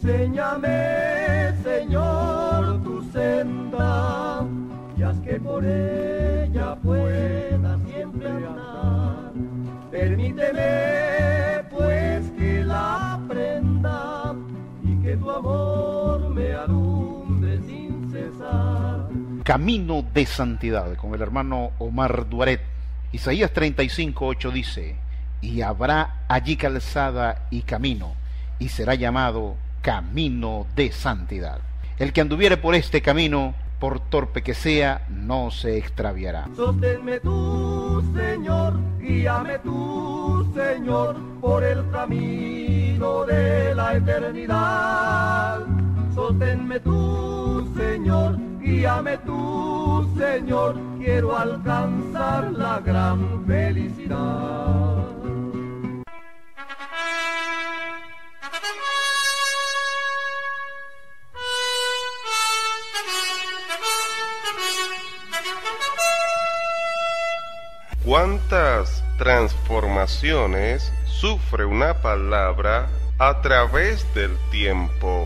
Enséñame, Señor, tu senda, y haz que por ella pueda siempre andar. Permíteme, pues, que la aprenda, y que tu amor me alumbre sin cesar. Camino de santidad, con el hermano Omar Duaret. Isaías 35:8 dice: y habrá allí calzada y camino, y será llamado camino de santidad. El que anduviere por este camino, por torpe que sea, no se extraviará. Sosténme tú, Señor, guíame tú, Señor, por el camino de la eternidad. Sosténme tú, Señor, guíame tú, Señor, quiero alcanzar la gran felicidad. ¿Cuántas transformaciones sufre una palabra a través del tiempo?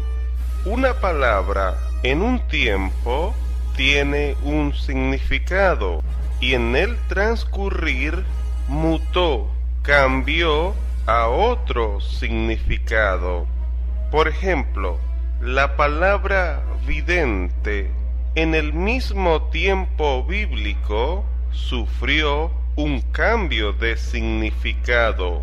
Una palabra en un tiempo tiene un significado y en el transcurrir mutó, cambió a otro significado. Por ejemplo, la palabra vidente en el mismo tiempo bíblico sufrió un cambio de significado.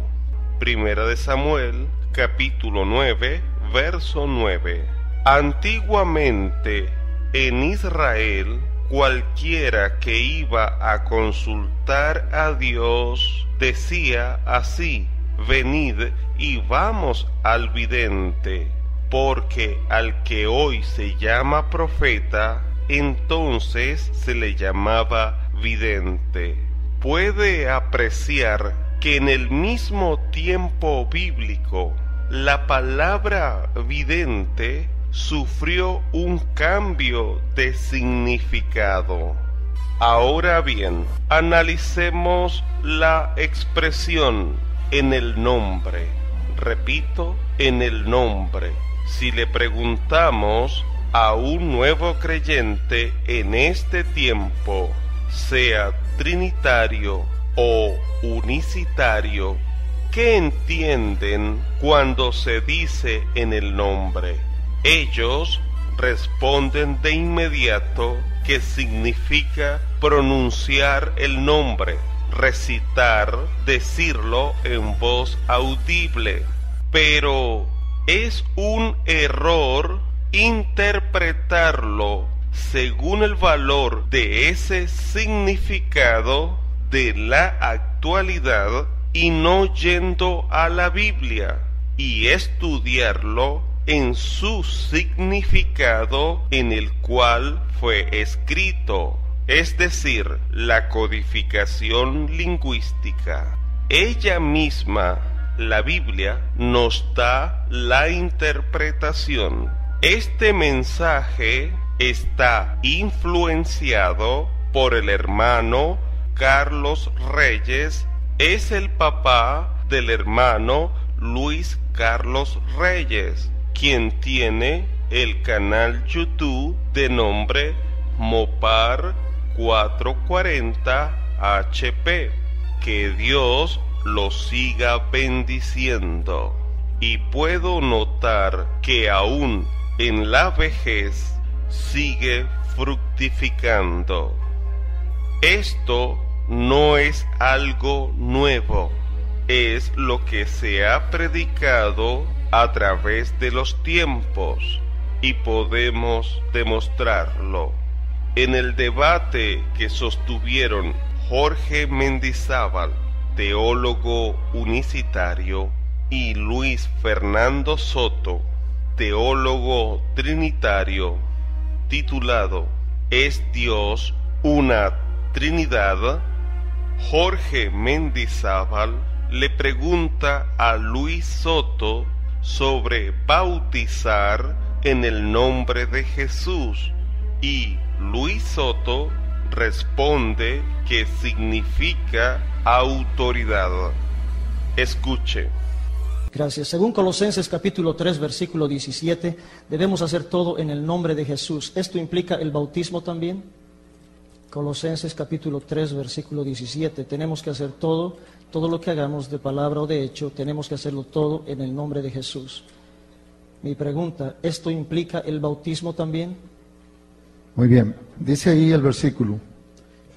Primera de Samuel, capítulo 9, verso 9. Antiguamente, en Israel, cualquiera que iba a consultar a Dios decía así: venid y vamos al vidente, porque al que hoy se llama profeta, entonces se le llamaba vidente. Puede apreciar que en el mismo tiempo bíblico la palabra vidente sufrió un cambio de significado. Ahora bien, analicemos la expresión en el nombre. Repito, en el nombre. Si le preguntamos a un nuevo creyente en este tiempo, sea trinitario o unicitario, ¿qué entienden cuando se dice en el nombre? Ellos responden de inmediato que significa pronunciar el nombre, recitar, decirlo en voz audible. Pero es un error interpretarlo según el valor de ese significado de la actualidad y no yendo a la Biblia y estudiarlo en su significado en el cual fue escrito, es decir, la codificación lingüística. Ella misma, la Biblia, nos da la interpretación. Este mensaje está influenciado por el hermano Carlos Reyes, es el papá del hermano Luis Carlos Reyes, quien tiene el canal YouTube de nombre Mopar 440 HP. Que Dios lo siga bendiciendo. Y puedo notar que aún en la vejez sigue fructificando. Esto no es algo nuevo, es lo que se ha predicado a través de los tiempos y podemos demostrarlo. En el debate que sostuvieron Jorge Mendizábal, teólogo unicitario, y Luis Fernando Soto, teólogo trinitario, titulado ¿Es Dios una Trinidad?, Jorge Mendizábal le pregunta a Luis Soto sobre bautizar en el nombre de Jesús, y Luis Soto responde que significa autoridad. Escuche. Gracias. Según Colosenses capítulo 3, versículo 17, debemos hacer todo en el nombre de Jesús. ¿Esto implica el bautismo también? Colosenses capítulo 3, versículo 17. Tenemos que hacer todo lo que hagamos de palabra o de hecho, tenemos que hacerlo todo en el nombre de Jesús. Mi pregunta, ¿esto implica el bautismo también? Muy bien, dice ahí el versículo,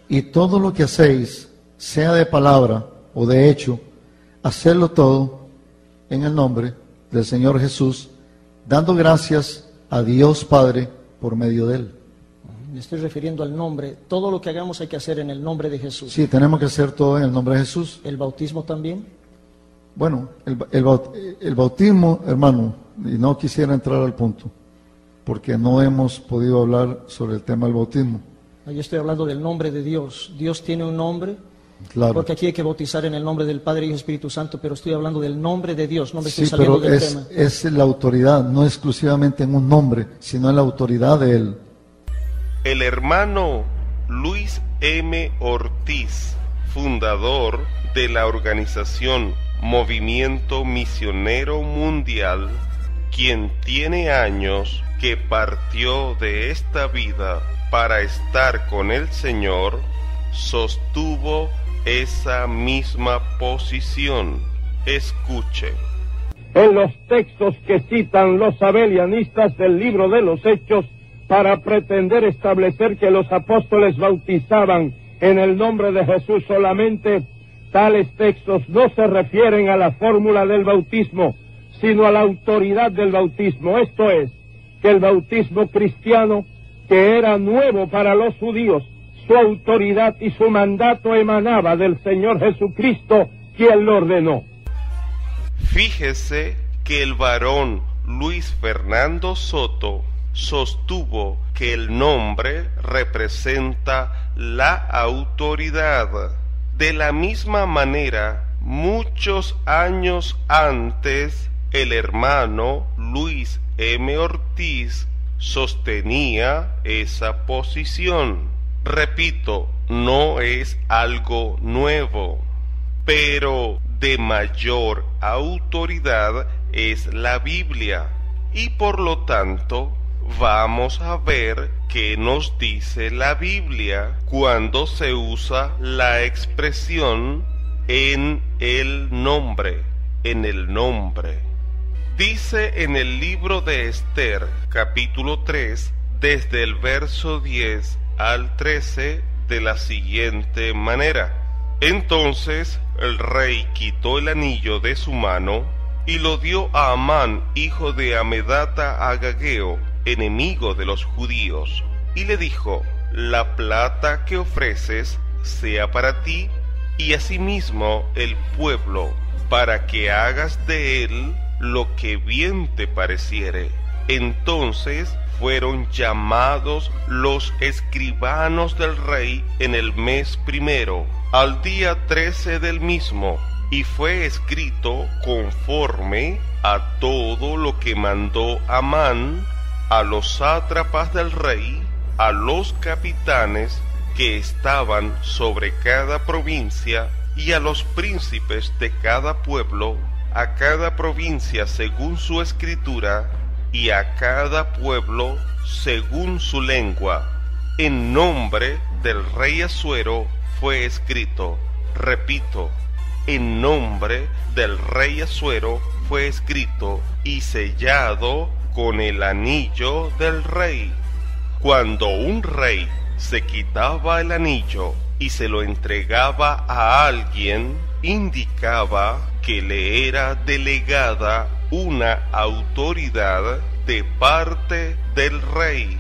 y todo lo que hacéis, sea de palabra o de hecho, hacedlo todo en el nombre del Señor Jesús, dando gracias a Dios Padre por medio de Él. Me estoy refiriendo al nombre. Todo lo que hagamos hay que hacer en el nombre de Jesús. Sí, tenemos que hacer todo en el nombre de Jesús. ¿El bautismo también? Bueno, el bautismo, hermano, y no quisiera entrar al punto, porque no hemos podido hablar sobre el tema del bautismo. Yo estoy hablando del nombre de Dios. Dios tiene un nombre. Claro. Porque aquí hay que bautizar en el nombre del Padre, Hijo y Espíritu Santo, pero estoy hablando del nombre de Dios, no me estoy saliendo del tema. Es la autoridad, no exclusivamente en un nombre, sino en la autoridad de Él. El hermano Luis M. Ortiz, fundador de la organización Movimiento Misionero Mundial, quien tiene años que partió de esta vida para estar con el Señor, sostuvo esa misma posición. Escuche. En los textos que citan los abelianistas del libro de los Hechos para pretender establecer que los apóstoles bautizaban en el nombre de Jesús solamente, tales textos no se refieren a la fórmula del bautismo, sino a la autoridad del bautismo. Esto es, que el bautismo cristiano, que era nuevo para los judíos, su autoridad y su mandato emanaba del Señor Jesucristo, quien lo ordenó. Fíjese que el varón Luis Fernando Soto sostuvo que el nombre representa la autoridad. De la misma manera, muchos años antes, el hermano Luis M. Ortiz sostenía esa posición. Repito, no es algo nuevo, pero de mayor autoridad es la Biblia, y por lo tanto vamos a ver qué nos dice la Biblia cuando se usa la expresión en el nombre, Dice en el libro de Esther, capítulo 3, desde el verso 10 al 13, de la siguiente manera. Entonces el rey quitó el anillo de su mano y lo dio a Amán, hijo de Amedata Agageo, enemigo de los judíos, y le dijo: la plata que ofreces sea para ti y asimismo el pueblo, para que hagas de él lo que bien te pareciere. Entonces fueron llamados los escribanos del rey en el mes primero, al día 13 del mismo, y fue escrito conforme a todo lo que mandó Amán a los sátrapas del rey, a los capitanes que estaban sobre cada provincia, y a los príncipes de cada pueblo, a cada provincia según su escritura, y a cada pueblo según su lengua. En nombre del rey Asuero fue escrito. Repito, en nombre del rey Asuero fue escrito y sellado con el anillo del rey. Cuando un rey se quitaba el anillo y se lo entregaba a alguien, indicaba que le era delegada una autoridad de parte del rey.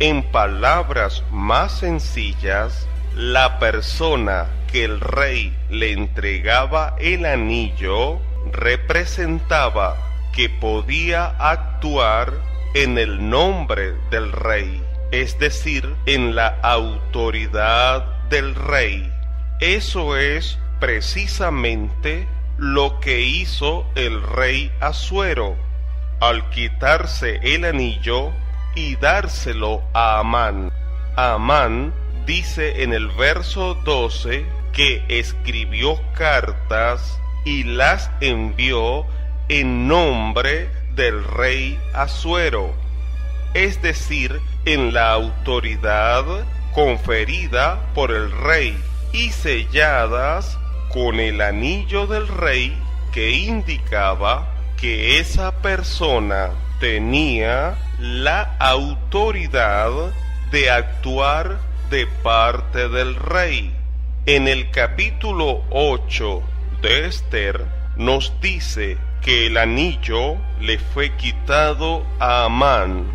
En palabras más sencillas, la persona que el rey le entregaba el anillo representaba que podía actuar en el nombre del rey, es decir, en la autoridad del rey. Eso es precisamente lo que hizo el rey Asuero al quitarse el anillo y dárselo a Amán. Amán dice en el verso 12 que escribió cartas y las envió en nombre del rey Asuero, es decir, en la autoridad conferida por el rey y selladas con el anillo del rey que indicaba que esa persona tenía la autoridad de actuar de parte del rey. En el capítulo 8 de Esther nos dice que el anillo le fue quitado a Amán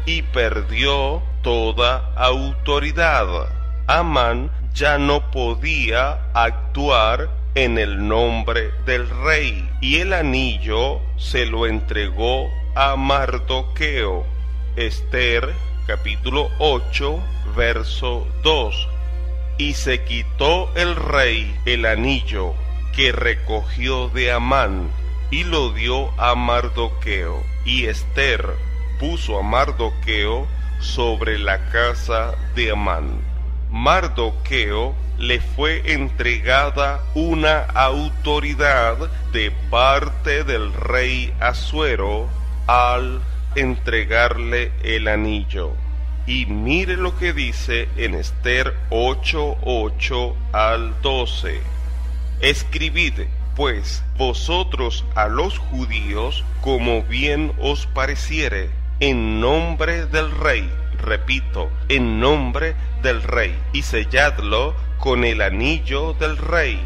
y perdió toda autoridad. Amán ya no podía actuar en el nombre del rey y el anillo se lo entregó a Mardoqueo. Esther capítulo 8 verso 2. Y se quitó el rey el anillo que recogió de Amán y lo dio a Mardoqueo, y Esther puso a Mardoqueo sobre la casa de Amán. Mardoqueo le fue entregada una autoridad de parte del rey Asuero al entregarle el anillo. Y mire lo que dice en Esther 8:8 al 12. Escribid, pues, vosotros a los judíos como bien os pareciere, en nombre del rey, repito, en nombre del rey, y selladlo con el anillo del rey,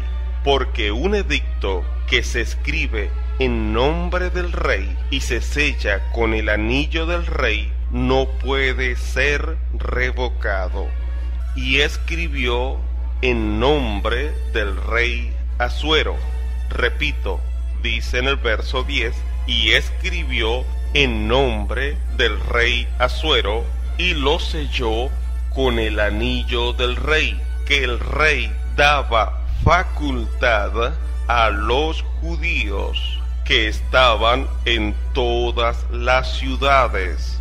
porque un edicto que se escribe en nombre del rey y se sella con el anillo del rey no puede ser revocado. Y escribió en nombre del rey Asuero, repito, dice en el verso 10, y escribió en nombre del rey Asuero y lo selló con el anillo del rey, que el rey daba facultad a los judíos que estaban en todas las ciudades.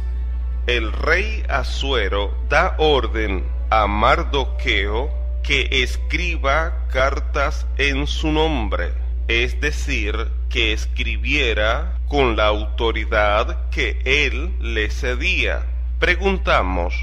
El rey Asuero da orden a Mardoqueo que escriba cartas en su nombre, es decir, que escribiera con la autoridad que él le cedía. Preguntamos,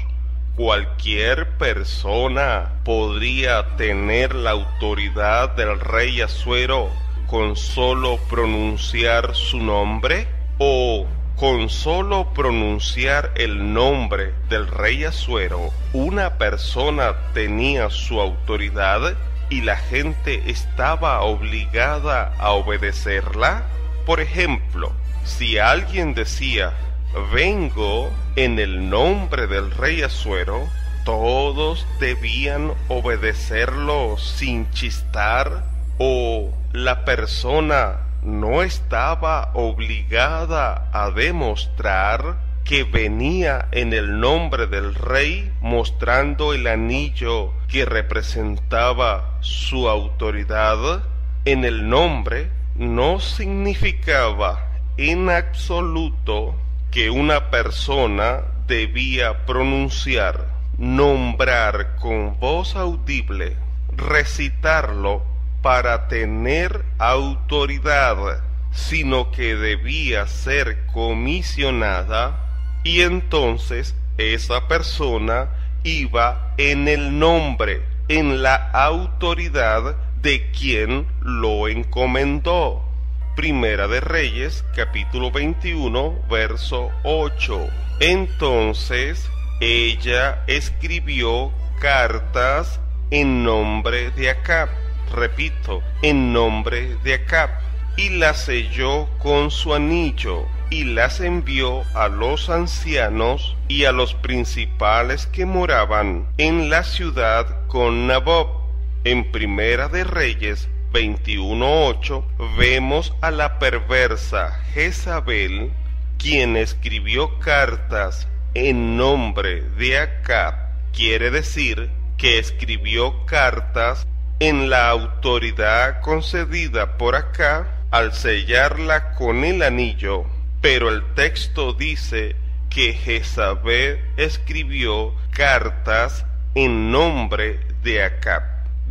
¿cualquier persona podría tener la autoridad del rey Asuero con solo pronunciar su nombre? ¿O con solo pronunciar el nombre del rey Asuero, una persona tenía su autoridad y la gente estaba obligada a obedecerla? Por ejemplo, si alguien decía, vengo en el nombre del rey Asuero, todos debían obedecerlo sin chistar, o la persona no estaba obligada a demostrar que venía en el nombre del rey, mostrando el anillo que representaba su autoridad. En el nombre no significaba en absoluto que una persona debía pronunciar, nombrar con voz audible, recitarlo para tener autoridad, sino que debía ser comisionada, y entonces esa persona iba en el nombre, en la autoridad de quien lo encomendó. Primera de Reyes, capítulo 21, verso 8. Entonces ella escribió cartas en nombre de Acab, repito, en nombre de Acab, y las selló con su anillo, y las envió a los ancianos y a los principales que moraban en la ciudad con Nabob. En Primera de Reyes 21:8 vemos a la perversa Jezabel, quien escribió cartas en nombre de Acab. Quiere decir que escribió cartas en la autoridad concedida por Acab al sellarla con el anillo, pero el texto dice que Jezabel escribió cartas en nombre de Acab.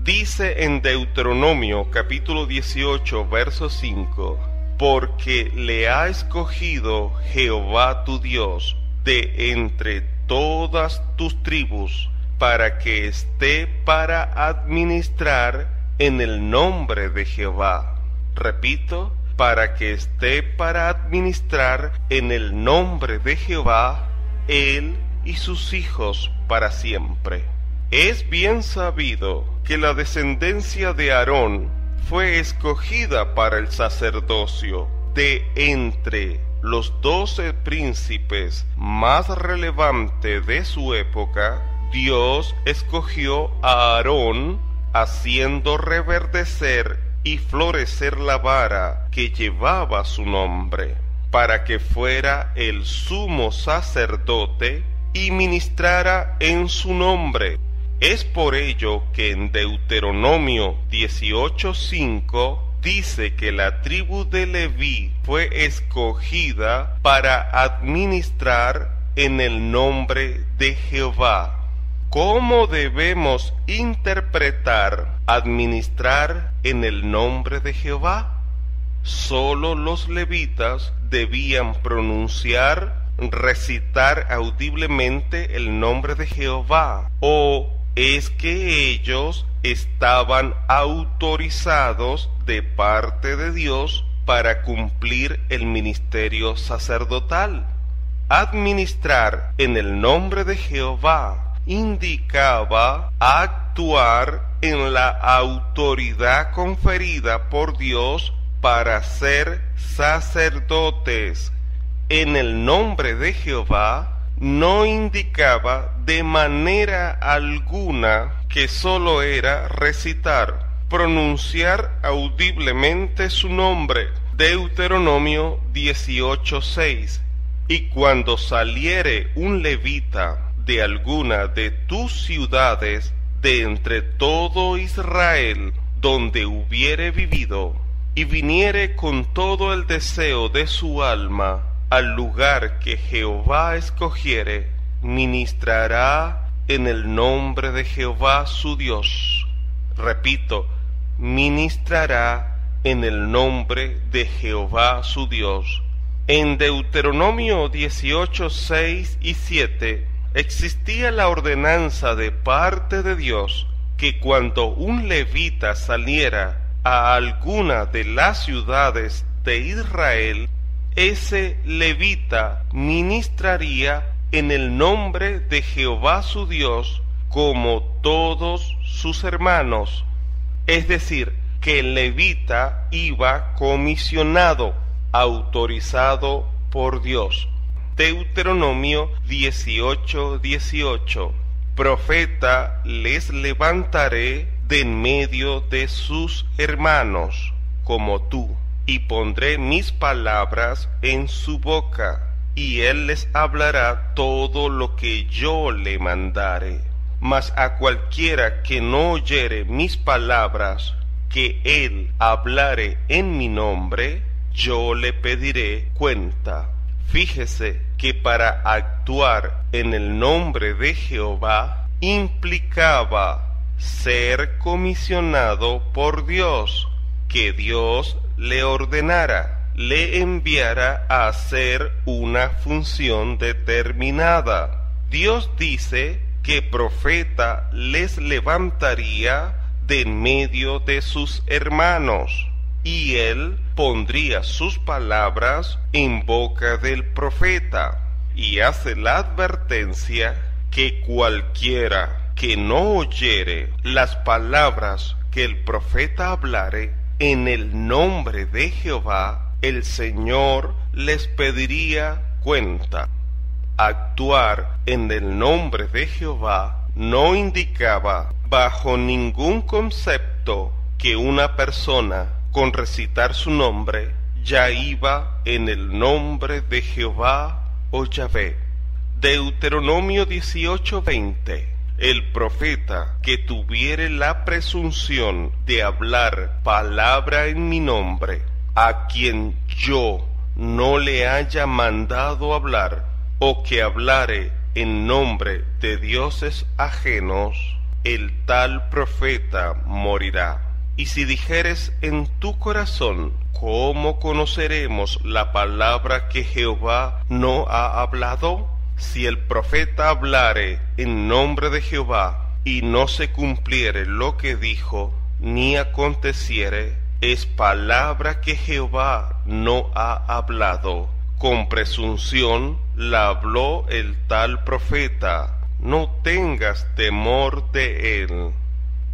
Dice en Deuteronomio capítulo 18 verso 5, porque le ha escogido Jehová tu Dios de entre todas tus tribus, para que esté para administrar en el nombre de Jehová. Repito, para que esté para administrar en el nombre de Jehová, él y sus hijos para siempre. Es bien sabido que la descendencia de Aarón fue escogida para el sacerdocio. De entre los 12 príncipes más relevantes de su época, Dios escogió a Aarón, haciendo reverdecer y florecer la vara que llevaba su nombre, para que fuera el sumo sacerdote y ministrara en su nombre. Es por ello que en Deuteronomio 18:5 dice que la tribu de Leví fue escogida para administrar en el nombre de Jehová. ¿Cómo debemos interpretar administrar en el nombre de Jehová? Solo los levitas debían pronunciar, recitar audiblemente el nombre de Jehová, o es que ellos estaban autorizados de parte de Dios para cumplir el ministerio sacerdotal. Administrar en el nombre de Jehová indicaba actuar en la autoridad conferida por Dios para ser sacerdotes. En el nombre de Jehová no indicaba de manera alguna que solo era recitar, pronunciar audiblemente su nombre. Deuteronomio 18:6. Y cuando saliere un levita de alguna de tus ciudades, de entre todo Israel, donde hubiere vivido, y viniere con todo el deseo de su alma al lugar que Jehová escogiere, ministrará en el nombre de Jehová su Dios. Repito, ministrará en el nombre de Jehová su Dios. En Deuteronomio 18:6 y 7 existía la ordenanza de parte de Dios que cuando un levita saliera a alguna de las ciudades de Israel, ese levita ministraría en el nombre de Jehová su Dios como todos sus hermanos. Es decir, que el levita iba comisionado, autorizado por Dios. Deuteronomio 18:18. Profeta les levantaré de en medio de sus hermanos, como tú, y pondré mis palabras en su boca, y él les hablará todo lo que yo le mandare. Mas a cualquiera que no oyere mis palabras, que él hablare en mi nombre, yo le pediré cuenta. Fíjese que para actuar en el nombre de Jehová implicaba ser comisionado por Dios, que Dios le ordenara, le enviara a hacer una función determinada. Dios dice que profeta les levantaría de en medio de sus hermanos, y él pondría sus palabras en boca del profeta, y hace la advertencia que cualquiera que no oyere las palabras que el profeta hablare en el nombre de Jehová, el Señor les pediría cuenta. Actuar en el nombre de Jehová no indicaba bajo ningún concepto que una persona con recitar su nombre ya iba en el nombre de Jehová o Yahvé. Deuteronomio 18:20. El profeta que tuviere la presunción de hablar palabra en mi nombre, a quien yo no le haya mandado hablar, o que hablare en nombre de dioses ajenos, el tal profeta morirá. Y si dijeres en tu corazón, ¿cómo conoceremos la palabra que Jehová no ha hablado? Si el profeta hablare en nombre de Jehová, y no se cumpliere lo que dijo, ni aconteciere, es palabra que Jehová no ha hablado. Con presunción la habló el tal profeta. No tengas temor de él.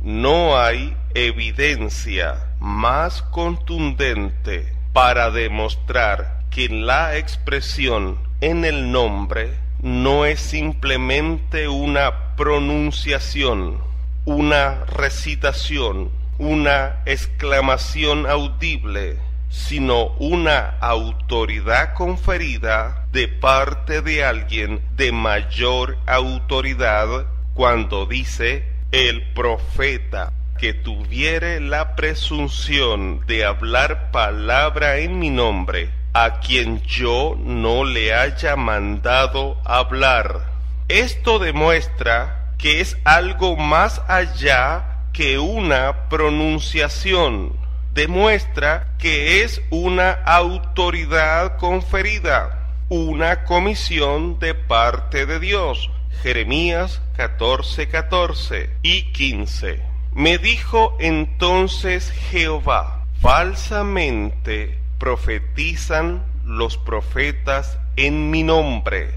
No hay evidencia más contundente para demostrar que la expresión en el nombre no es simplemente una pronunciación, una recitación, una exclamación audible, sino una autoridad conferida de parte de alguien de mayor autoridad, cuando dice el profeta que tuviere la presunción de hablar palabra en mi nombre, a quien yo no le haya mandado hablar. Esto demuestra que es algo más allá que una pronunciación. Demuestra que es una autoridad conferida, una comisión de parte de Dios. Jeremías 14:14 y 15. Me dijo entonces Jehová, falsamente profetizan los profetas en mi nombre.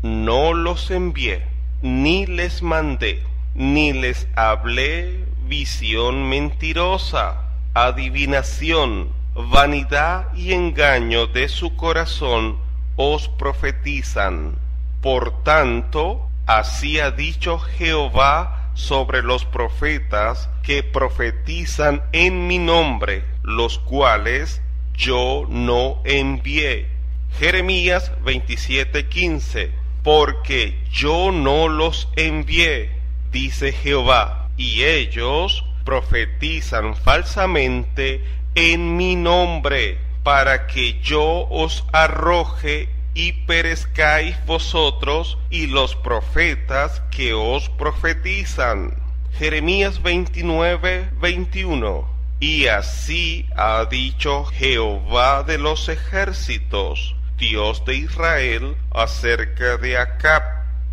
No los envié, ni les mandé, ni les hablé visión mentirosa, adivinación, vanidad y engaño de su corazón os profetizan. Por tanto, así ha dicho Jehová sobre los profetas que profetizan en mi nombre, los cuales yo no envié. Jeremías 27:15. Porque yo no los envié, dice Jehová, y ellos profetizan falsamente en mi nombre, para que yo os arroje y perezcáis vosotros y los profetas que os profetizan. Jeremías 29:21. Y así ha dicho Jehová de los ejércitos, Dios de Israel, acerca de Acab,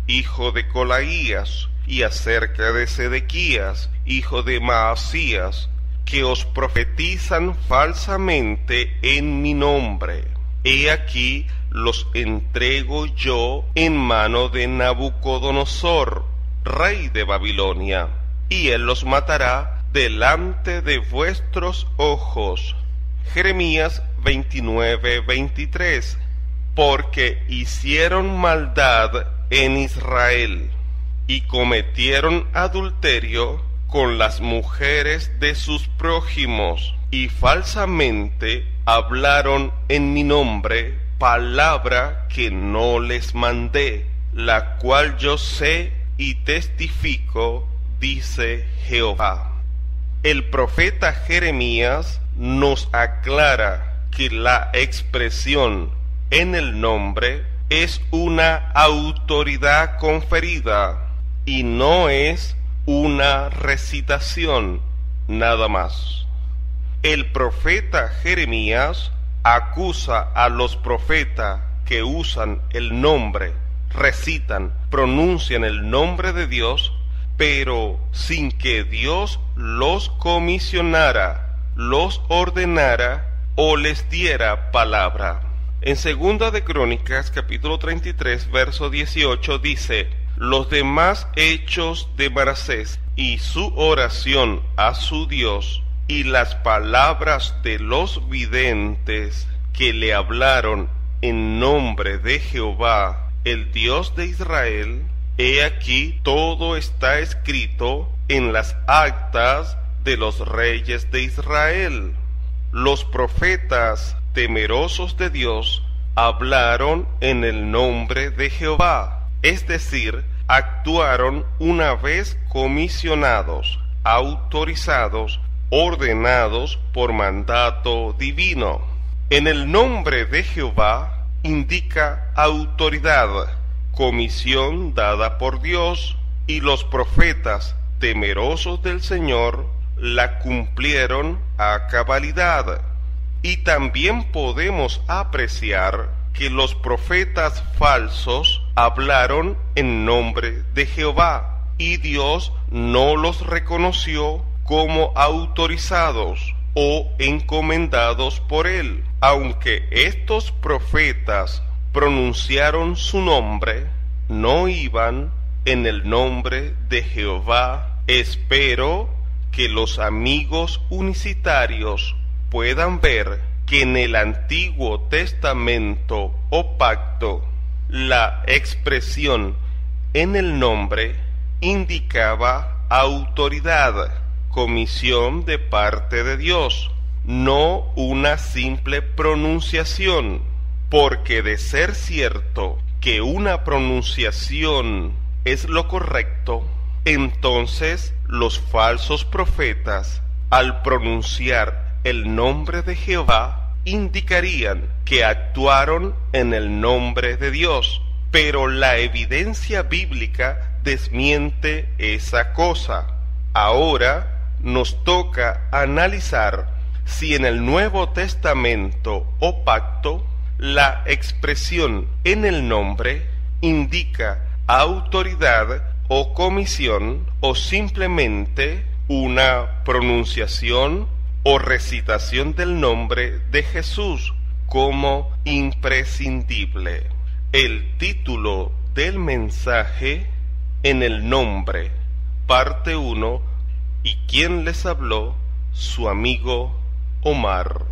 hijo de Colaías, y acerca de Sedequías, hijo de Maasías, que os profetizan falsamente en mi nombre. He aquí los entrego yo en mano de Nabucodonosor, rey de Babilonia, y él los matará delante de vuestros ojos. Jeremías 29:23. Porque hicieron maldad en Israel, y cometieron adulterio con las mujeres de sus prójimos, y falsamente hablaron en mi nombre palabra que no les mandé, la cual yo sé y testifico, dice Jehová. El profeta Jeremías nos aclara que la expresión en el nombre es una autoridad conferida y no es una recitación nada más. El profeta Jeremías acusa a los profetas que usan el nombre, recitan, pronuncian el nombre de Dios, pero sin que Dios los comisionara, los ordenara o les diera palabra. En Segunda de Crónicas, capítulo 33, verso 18, dice: los demás hechos de Manasés y su oración a su Dios y las palabras de los videntes que le hablaron en nombre de Jehová, el Dios de Israel, he aquí todo está escrito en las actas de los reyes de Israel. Los profetas temerosos de Dios hablaron en el nombre de Jehová, es decir, actuaron una vez comisionados, autorizados, ordenados por mandato divino. En el nombre de Jehová indica autoridad, comisión dada por Dios, y los profetas temerosos del Señor la cumplieron a cabalidad. Y también podemos apreciar que los profetas falsos hablaron en nombre de Jehová, y Dios no los reconoció como autorizados o encomendados por él. Aunque estos profetas pronunciaron su nombre, no iban en el nombre de Jehová. Espero que los amigos unicitarios puedan ver que en el Antiguo Testamento o pacto la expresión en el nombre indicaba autoridad, comisión de parte de Dios, no una simple pronunciación, porque de ser cierto que una pronunciación es lo correcto, entonces los falsos profetas, al pronunciar el nombre de Jehová, indicarían que actuaron en el nombre de Dios, pero la evidencia bíblica desmiente esa cosa. Ahora nos toca analizar si en el Nuevo Testamento o pacto la expresión en el nombre indica autoridad o comisión, o simplemente una pronunciación o recitación del nombre de Jesús como imprescindible. El título del mensaje: En el nombre, parte 1, y quien les habló, su amigo Omar.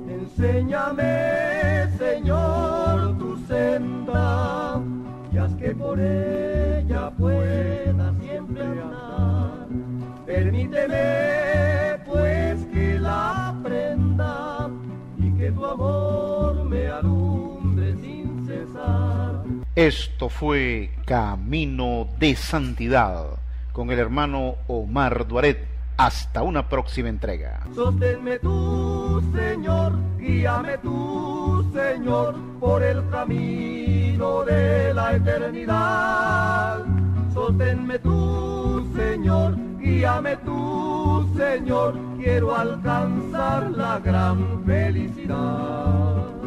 Enséñame, Señor, tu senda, y haz que por ella pueda siempre andar. Permíteme, pues, que la aprenda, y que tu amor me alumbre sin cesar. Esto fue Camino de Santidad con el hermano Omar Duaret. Hasta una próxima entrega. Sosténme tú, Señor, guíame tú, Señor, por el camino de la eternidad. Sosténme tú, Señor, guíame tú, Señor, quiero alcanzar la gran felicidad.